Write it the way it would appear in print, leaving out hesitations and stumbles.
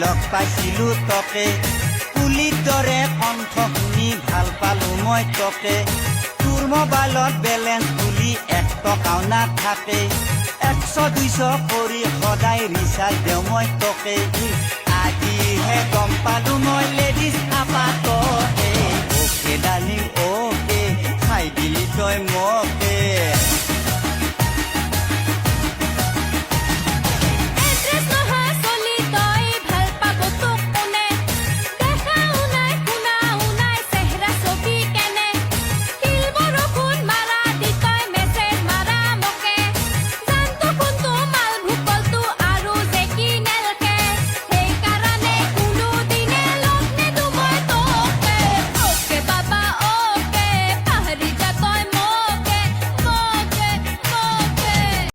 লগ পাইছিলো তকে পুলিৰ দৰে কণ্ঠ শুনি ভাল পালো মই তকে তোৰ মোবাইলত বেলেঞ্চ বুলি 1 টকাও নাথাকে 100-200 কৰি সদায় ৰিচাৰ্জ দেওঁ মই তকে আজিহে গম পালো মই লেডিজ আপাতকে অ'কে ডাৰ্লিং অ'কে খাই দিলি তই মোক